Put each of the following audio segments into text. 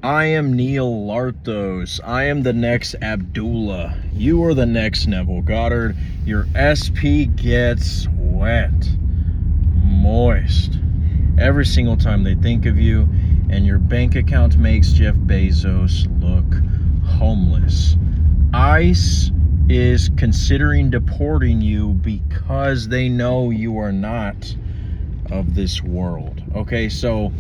I am Neil Larthos. I am the next Abdullah. You are the next Neville Goddard. Your SP gets wet, moist, every single time they think of you, and your bank account makes Jeff Bezos look homeless. ICE is considering deporting you because they know you are not of this world. Okay, so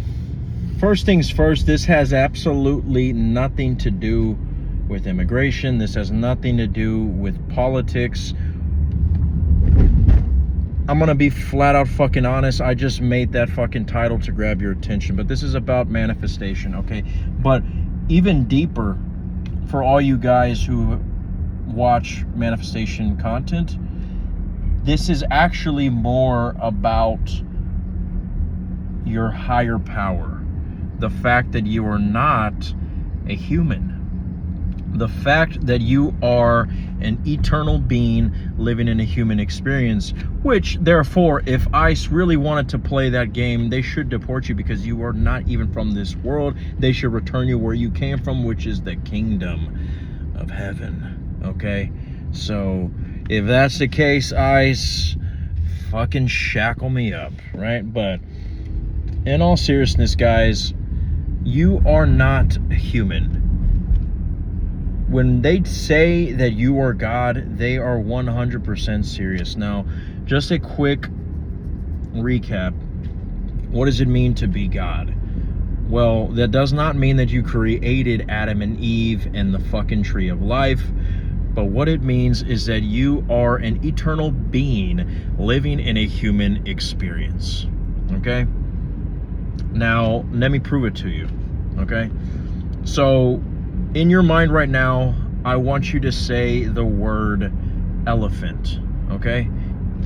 first things first, this has absolutely nothing to do with immigration. This has nothing to do with politics. I'm gonna be flat out fucking honest. I just made that fucking title to grab your attention, but this is about manifestation, okay? But even deeper, for all you guys who watch manifestation content, this is actually more about your higher power. The fact that you are not a human. The fact that you are an eternal being living in a human experience, which therefore, if ICE really wanted to play that game, they should deport you because you are not even from this world. They should return you where you came from, which is the kingdom of heaven. Okay? So if that's the case, ICE, fucking shackle me up, right? But in all seriousness, guys, you are not human. When they say that you are God, they are 100% serious. Now, just a quick recap. What does it mean to be God? Well, that does not mean that you created Adam and Eve and the fucking tree of life. But what it means is that you are an eternal being living in a human experience. Okay? Now, let me prove it to you. Okay? So, in your mind right now, I want you to say the word elephant, okay?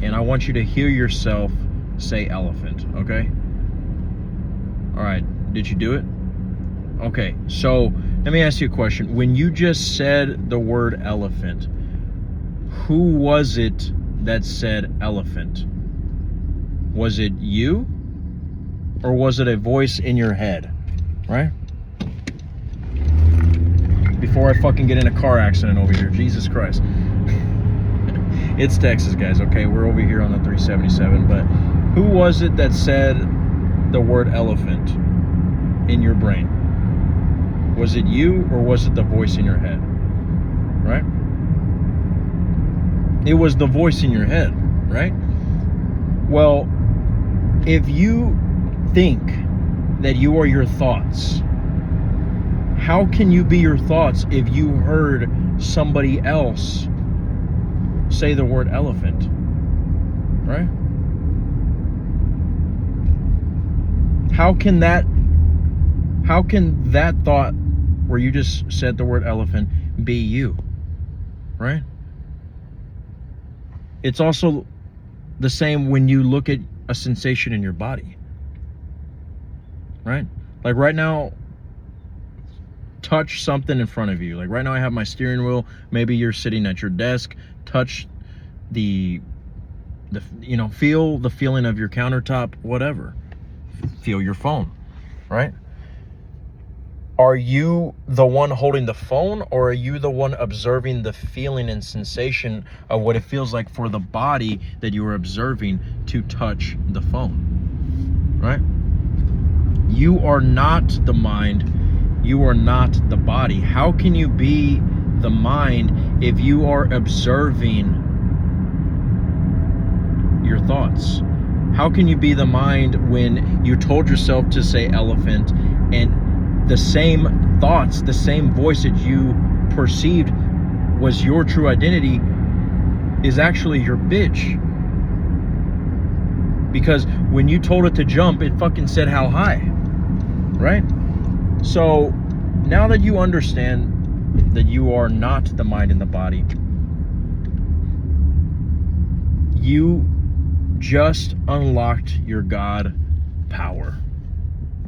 And I want you to hear yourself say elephant, okay? All right, did you do it? Okay, so let me ask you a question. When you just said the word elephant, who was it that said elephant? Was it you? Or was it a voice in your head, right? Before I fucking get in a car accident over here. Jesus Christ. It's Texas, guys, okay? We're over here on the 377. But who was it that said the word elephant in your brain? Was it you or was it the voice in your head? Right? It was the voice in your head, right? Well, if you think that you are your thoughts, how can you be your thoughts if you heard somebody else say the word elephant? Right? How can that thought where you just said the word elephant be you? Right? It's also the same when you look at a sensation in your body. Right? Like right now, touch something in front of you. Like right now I have my steering wheel. Maybe you're sitting at your desk. Touch the feel the feeling of your countertop, whatever. Feel your phone, right? Are you the one holding the phone, or are you the one observing the feeling and sensation of what it feels like for the body that you are observing to touch the phone, right? You are not the mind. You are not the body. How can you be the mind if you are observing your thoughts? How can you be the mind when you told yourself to say elephant and the same thoughts, the same voice that you perceived was your true identity is actually your bitch? Because when you told it to jump, it fucking said how high, right? So now that you understand that you are not the mind and the body, you just unlocked your God power,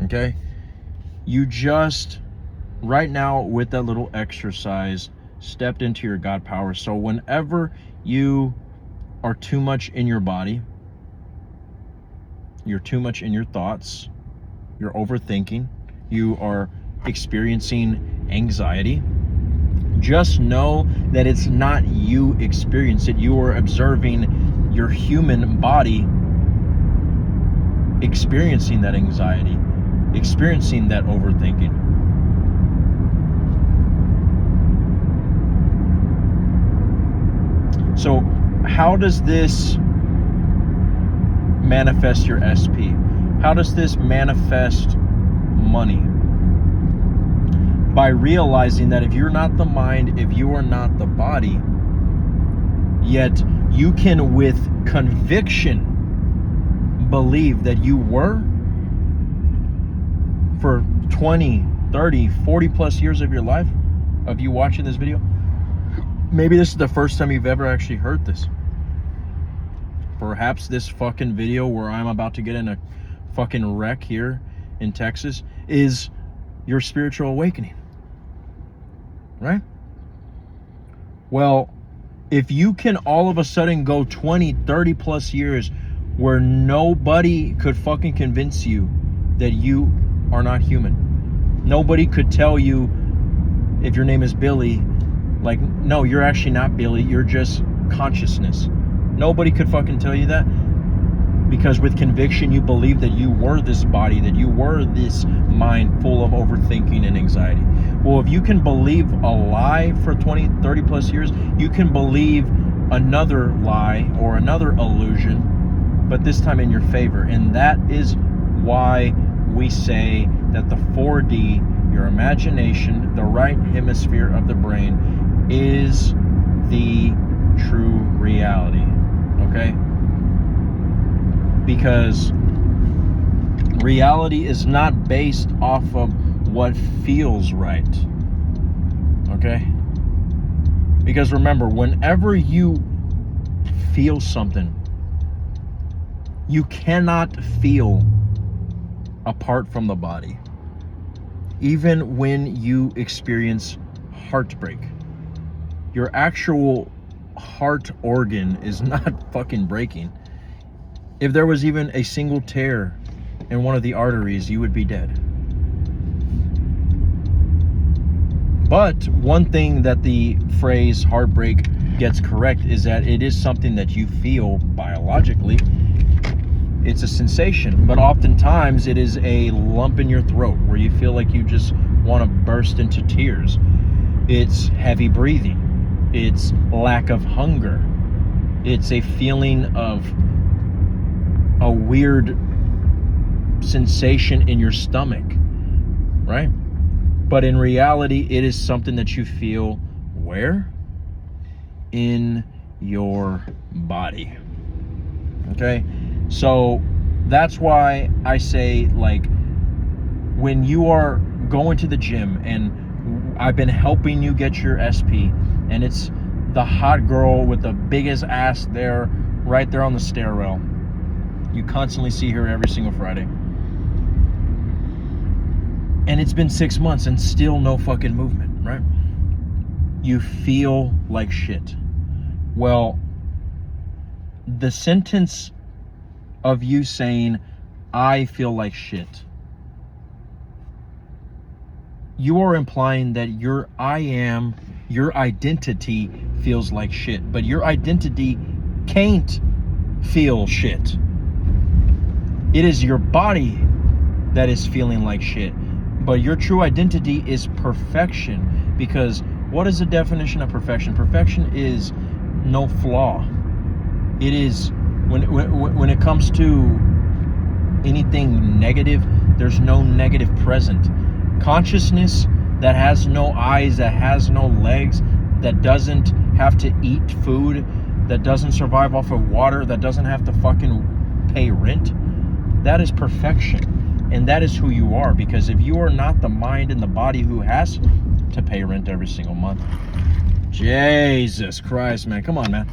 okay? You just, right now with that little exercise, stepped into your God power. So whenever you are too much in your body, you're too much in your thoughts, you're overthinking, you are experiencing anxiety, just know that it's not you experience it. You are observing your human body experiencing that anxiety, experiencing that overthinking. So how does this manifest your SP? How does this manifest money? By realizing that if you're not the mind, if you are not the body, yet you can with conviction believe that you were for 20, 30, 40 plus years of your life, of you watching this video. Maybe this is the first time you've ever actually heard this. Perhaps this fucking video where I'm about to get in a fucking wreck here in Texas is your spiritual awakening. Right? Well, if you can all of a sudden go 20, 30 plus years where nobody could fucking convince you that you are not human. Nobody could tell you if your name is Billy, like, no, you're actually not Billy, you're just consciousness. Nobody could fucking tell you that, because with conviction you believe that you were this body, that you were this mind full of overthinking and anxiety. Well, if you can believe a lie for 20, 30 plus years, you can believe another lie or another illusion, but this time in your favor. And that is why we say that the 4D, your imagination, the right hemisphere of the brain, is the true reality. Okay? Because reality is not based off of what feels right. Okay? Because remember, whenever you feel something, you cannot feel apart from the body. Even when you experience heartbreak, your actual heart organ is not fucking breaking. If there was even a single tear in one of the arteries, you would be dead. But one thing that the phrase heartbreak gets correct is that it is something that you feel biologically. It's a sensation, but oftentimes it is a lump in your throat where you feel like you just want to burst into tears. It's heavy breathing. It's lack of hunger. It's a feeling of a weird sensation in your stomach, right? But in reality, it is something that you feel where? In your body. Okay? So that's why I say, like, when you are going to the gym and I've been helping you get your SP, and it's the hot girl with the biggest ass there, right there on the stair rail. You constantly see her every single Friday. And it's been 6 months and still no fucking movement, right? You feel like shit. Well, the sentence of you saying, I feel like shit, you are implying that your identity feels like shit, but your identity can't feel shit. It is your body that is feeling like shit, but your true identity is perfection. Because what is the definition of perfection? Perfection is no flaw. It is, when it comes to anything negative, there's no negative present. Consciousness that has no eyes, that has no legs, that doesn't have to eat food, that doesn't survive off of water, that doesn't have to fucking pay rent, that is perfection. And that is who you are. Because if you are not the mind and the body who has to pay rent every single month, Jesus Christ, man, come on, man.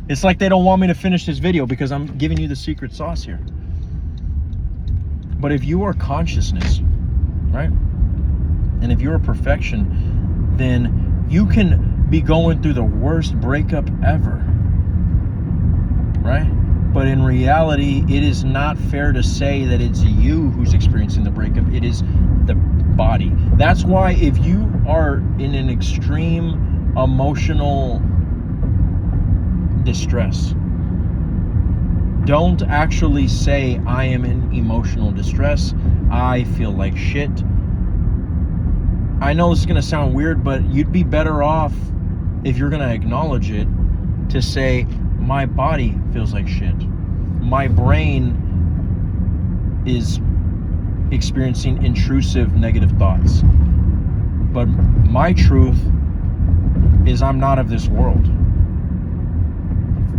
It's like they don't want me to finish this video because I'm giving you the secret sauce here. But if you are consciousness, right, and if you're perfection, then you can be going through the worst breakup ever, right? But in reality, it is not fair to say that it's you who's experiencing the breakup. It is the body. That's why if you are in an extreme emotional distress, don't actually say, I am in emotional distress, I feel like shit. I know this is going to sound weird, but you'd be better off, if you're going to acknowledge it, to say, my body feels like shit. My brain is experiencing intrusive negative thoughts. But my truth is I'm not of this world.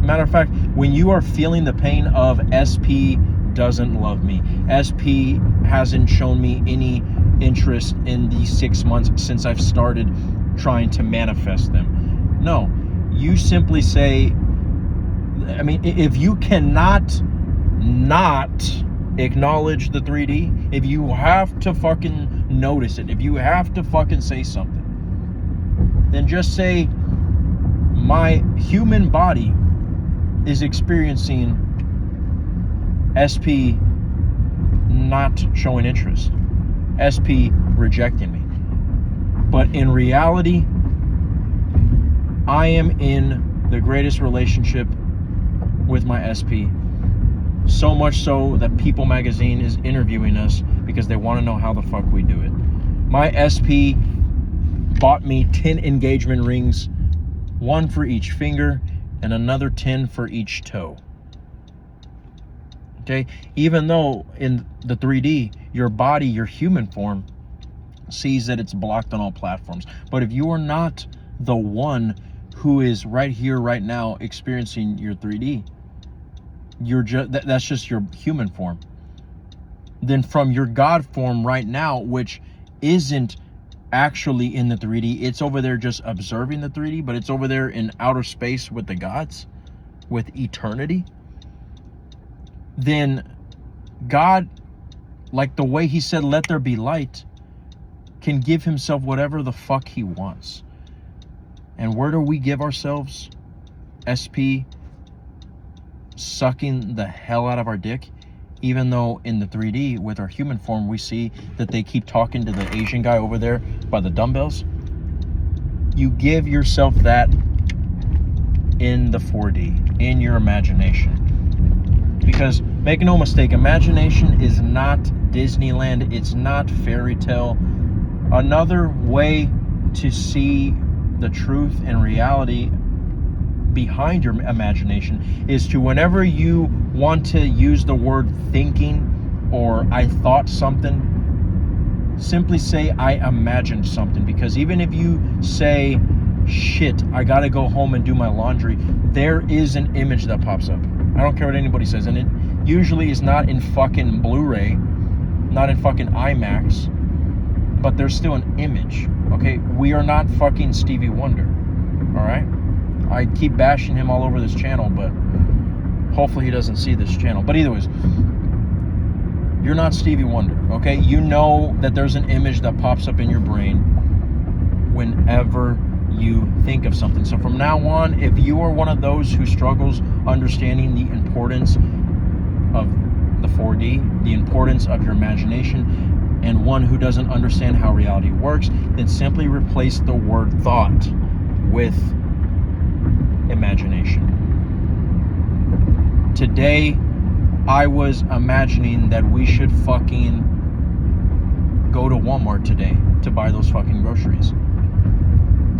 Matter of fact, when you are feeling the pain of SP doesn't love me, SP hasn't shown me any interest in these 6 months since I've started trying to manifest them. No, you simply say, I mean, if you cannot not acknowledge the 3D, if you have to fucking notice it, if you have to fucking say something, then just say, my human body is experiencing SP not showing interest, SP rejecting me. But in reality, I am in the greatest relationship with my SP. So much so that People magazine is interviewing us because they want to know how the fuck we do it. My SP bought me 10 engagement rings, 1 for each finger and another 10 for each toe. Okay, even though in the 3D, your body, your human form, sees that it's blocked on all platforms. But if you are not the one who is right here, right now, experiencing your 3D, you're that's just your human form. Then from your God form right now, which isn't actually in the 3D, it's over there just observing the 3D, but it's over there in outer space with the gods, with eternity. Then God, like the way he said, let there be light, can give himself whatever the fuck he wants. And where do we give ourselves? SP sucking the hell out of our dick, even though in the 3D with our human form we see that they keep talking to the Asian guy over there by the dumbbells. You give yourself that in the 4D, in your imagination. Because make no mistake, imagination is not Disneyland, it's not fairy tale. Another way to see the truth and reality behind your imagination is to, whenever you want to use the word thinking or I thought something, simply say I imagined something. Because even if you say, shit, I gotta go home and do my laundry, there is an image that pops up. I don't care what anybody says, and it usually is not in fucking Blu-ray, not in fucking IMAX, but there's still an image. Okay, we are not fucking Stevie Wonder. All right, I keep bashing him all over this channel, but hopefully he doesn't see this channel. But either ways, you're not Stevie Wonder. Okay, you know that there's an image that pops up in your brain whenever you think of something. So from now on, if you are one of those who struggles understanding the importance of the 4D, the importance of your imagination, and one who doesn't understand how reality works, then simply replace the word thought with imagination. Today, I was imagining that we should fucking go to Walmart today to buy those fucking groceries.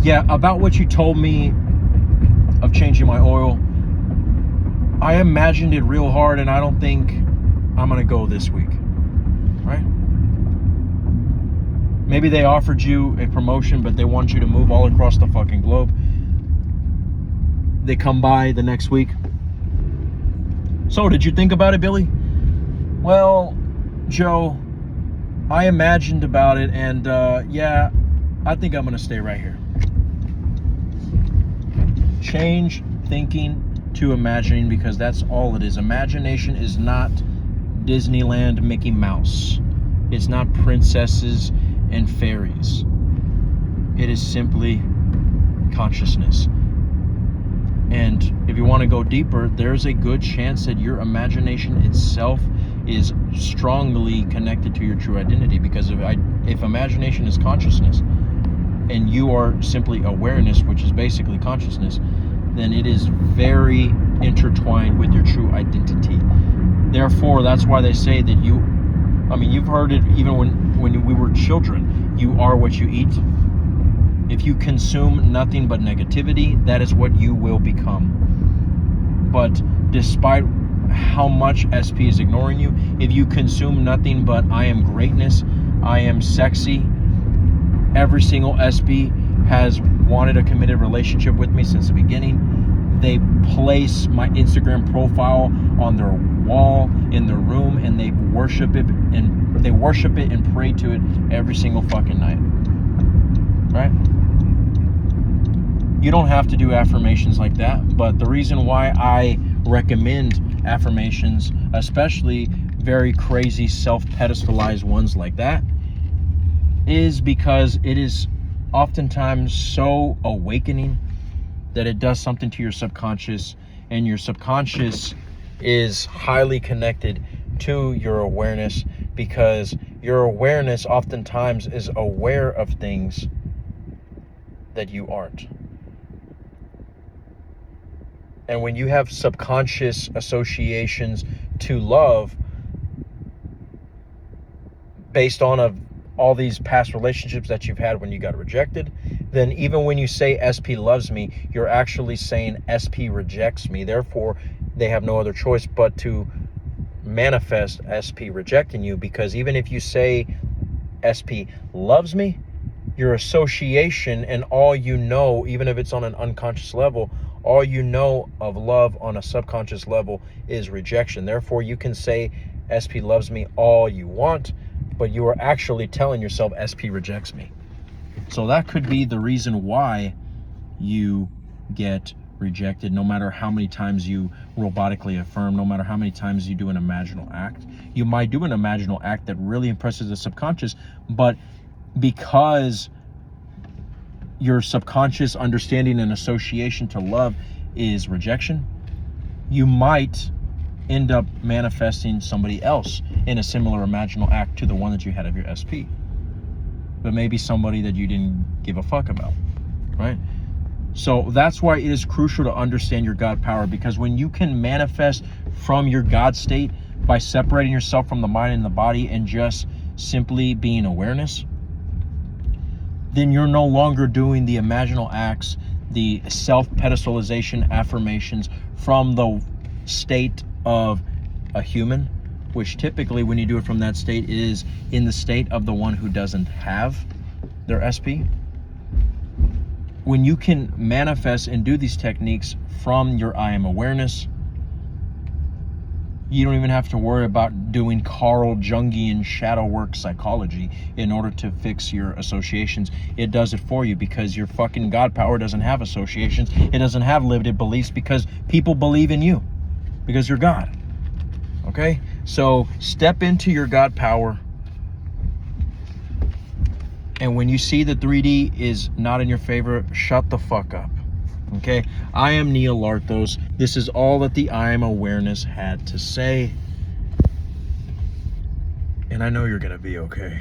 Yeah, about what you told me of changing my oil, I imagined it real hard, and I don't think I'm gonna go this week, right? Maybe they offered you a promotion, but they want you to move all across the fucking globe. They come by the next week. So, did you think about it, Billy? Well, Joe, I imagined about it, and yeah, I think I'm gonna stay right here. Change thinking to imagining, because that's all it is. Imagination is not Disneyland Mickey Mouse. It's not princesses and fairies. It is simply consciousness. And if you want to go deeper, there's a good chance that your imagination itself is strongly connected to your true identity, because if imagination is consciousness and you are simply awareness, which is basically consciousness, then it is very intertwined with your true identity. Therefore, that's why they say that you've heard it even when we were children, you are what you eat. If you consume nothing but negativity, that is what you will become. But despite how much SP is ignoring you, if you consume nothing but I am greatness, I am sexy, every single SP has wanted a committed relationship with me since the beginning. They place my Instagram profile on their wall in their room, and they worship it and pray to it every single fucking night. Right? You don't have to do affirmations like that, but the reason why I recommend affirmations, especially very crazy self-pedestalized ones like that, is because it is oftentimes so awakening that it does something to your subconscious, and your subconscious is highly connected to your awareness, because your awareness oftentimes is aware of things that you aren't. And when you have subconscious associations to love based on all these past relationships that you've had when you got rejected, then even when you say SP loves me, you're actually saying SP rejects me. Therefore, they have no other choice but to manifest SP rejecting you, because even if you say SP loves me, your association and all you know, even if it's on an unconscious level, all you know of love on a subconscious level is rejection. Therefore, you can say SP loves me all you want, but you are actually telling yourself SP rejects me. So that could be the reason why you get rejected, no matter how many times you robotically affirm, no matter how many times you do an imaginal act. You might do an imaginal act that really impresses the subconscious, but because your subconscious understanding and association to love is rejection, you might end up manifesting somebody else in a similar imaginal act to the one that you had of your SP. But maybe somebody that you didn't give a fuck about, right? So that's why it is crucial to understand your God power, because when you can manifest from your God state by separating yourself from the mind and the body and just simply being awareness, then you're no longer doing the imaginal acts, the self-pedestalization affirmations from the state of a human, which typically when you do it from that state is in the state of the one who doesn't have their SP. When you can manifest and do these techniques from your I am awareness, you don't even have to worry about doing Carl Jungian shadow work psychology in order to fix your associations. It does it for you, because your fucking God power doesn't have associations. It doesn't have limited beliefs, because people believe in you because you're God. Okay? So step into your God power. And when you see the 3D is not in your favor, shut the fuck up. Okay? I am Neil Larthos. This is all that the I am awareness had to say. And I know you're going to be okay.